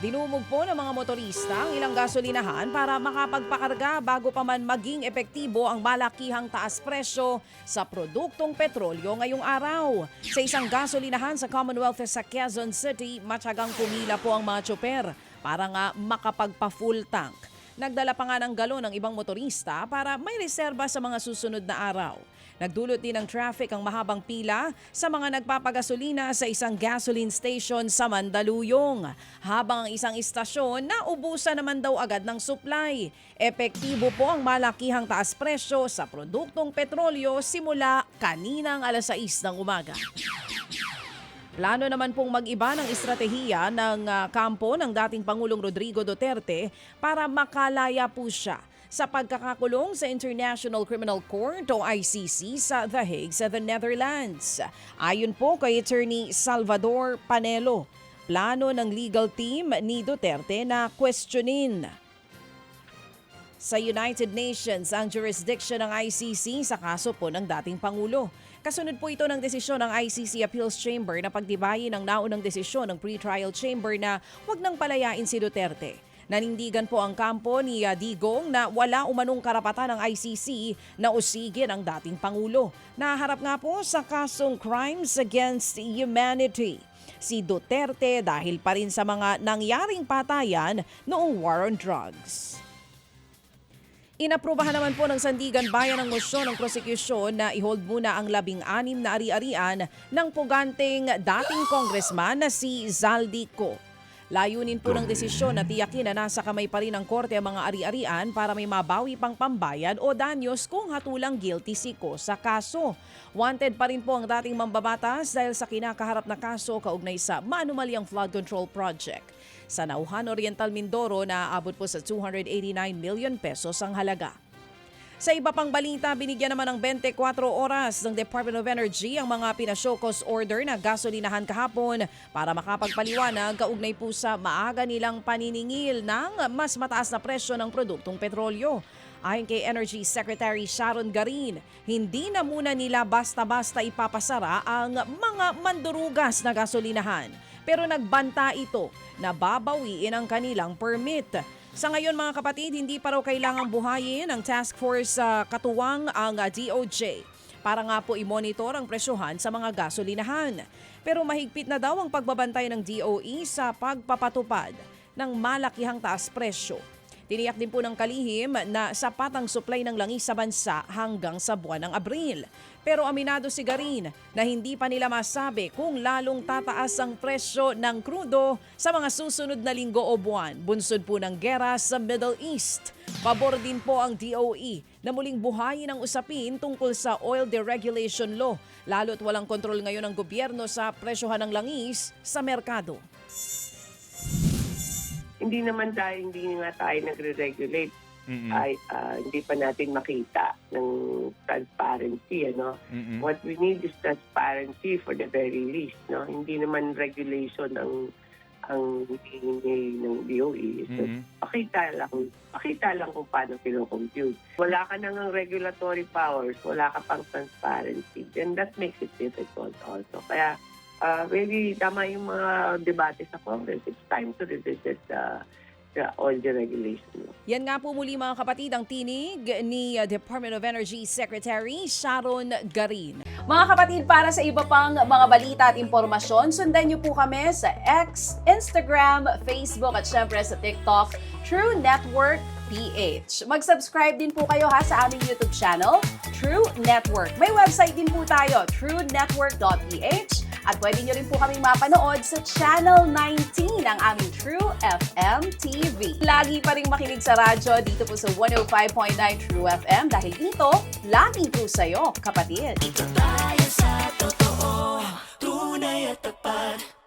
Dinumog po ng mga motorista ang ilang gasolinahan para makapagpakarga bago pa man maging epektibo ang malakihang taas presyo sa produktong petrolyo ngayong araw. Sa isang gasolinahan sa Commonwealth sa Quezon City, matyagang pumila po ang mga tsoper para nga makapagpa-full tank. Nagdala pa nga ng galon ng ibang motorista para may reserba sa mga susunod na araw. Nagdulot din ng traffic ang mahabang pila sa mga nagpapagasolina sa isang gasoline station sa Mandaluyong. Habang ang isang istasyon naubusan naman daw agad ng supply. Epektibo po ang malakihang taas presyo sa produktong petrolyo simula kaninang alas 6 ng umaga. Plano naman pong mag-iba ng estratehiya ng kampo ng dating Pangulong Rodrigo Duterte para makalaya po siya sa pagkakakulong sa International Criminal Court o ICC sa The Hague sa the Netherlands. Ayon po kay Attorney Salvador Panelo, plano ng legal team ni Duterte na questionin sa United Nations ang jurisdiction ng ICC sa kaso po ng dating Pangulo. Kasunod po ito ng desisyon ng ICC Appeals Chamber na pagtibayin ang naunang desisyon ng pre-trial chamber na huwag nang palayain si Duterte. Nanindigan po ang kampo ni Digong na wala umanong karapatan ng ICC na usigin ang dating Pangulo. Naharap nga po sa kasong crimes against humanity si Duterte dahil pa rin sa mga nangyaring patayan noong war on drugs. Inaprubahan naman po ng Sandigan Bayan ang mosyon ng prosekusyon na i-hold muna ang 16 na ari-arian ng puganteng dating congressman na si Zaldico. Layunin po ng desisyon na tiyakin na nasa kamay pa rin ng korte ang mga ari-arian para may mabawi pang pambayad o danyos kung hatulang guilty si Ko sa kaso. Wanted pa rin po ang dating mambabatas dahil sa kinakaharap na kaso kaugnay sa maanumalyang flood control project. Sa Nauhan Oriental, Mindoro, naaabot po sa 289 million pesos ang halaga. Sa iba pang balita, binigyan naman ng 24 oras ng Department of Energy ang mga pinashokos order na gasolinahan kahapon para makapagpaliwanag kaugnay po sa maaga nilang paniningil ng mas mataas na presyo ng produktong petrolyo. Ayon kay Energy Secretary Sharon Garin, hindi na muna nila basta-basta ipapasara ang mga mandurugas na gasolinahan. Pero nagbanta ito na babawiin ang kanilang permit. Sa ngayon mga kapatid, hindi pa raw kailangang buhayin ang task force katuwang ang DOJ para nga po i-monitor ang presyohan sa mga gasolinahan. Pero mahigpit na daw ang pagbabantay ng DOE sa pagpapatupad ng malakihang taas presyo. Tiniyak din po ng kalihim na sapat ang supply ng langis sa bansa hanggang sa buwan ng Abril. Pero aminado si Garin na hindi pa nila masabi kung lalong tataas ang presyo ng krudo sa mga susunod na linggo o buwan. Bunsod po ng gera sa Middle East. Pabor din po ang DOE na muling buhayin ang usapin tungkol sa oil deregulation law. Lalo't walang kontrol ngayon ng gobyerno sa presyohan ng langis sa merkado. Hindi nga tayo nagre-regulate. Hindi pa natin makita ng transparency. What we need is transparency for the very least. Hindi naman regulation ang hinihingi ng DOE. So, pakita lang kung paano kino-compute. Wala ka nang regulatory powers, wala ka pang transparency. And that makes it difficult also. Kaya very tama yung mga debate sa Congress. It's time to revisit the oil deregulation. Yan nga po muli mga kapatid ang tinig ni Department of Energy Secretary Sharon Garin. Mga kapatid, para sa iba pang mga balita at impormasyon, sundan niyo po kami sa X, Instagram, Facebook at syempre sa TikTok, True Network PH. Mag-subscribe din po kayo sa aming YouTube channel, True Network. May website din po tayo, truenetwork.ph. At pwede nyo rin po kaming mapanood sa Channel 19 ng aming True FM TV. Lagi pa rin makinig sa radyo dito po sa 105.9 True FM dahil dito, laging true sa'yo, kapatid. Dito tayo sa totoo, tunay at tapat.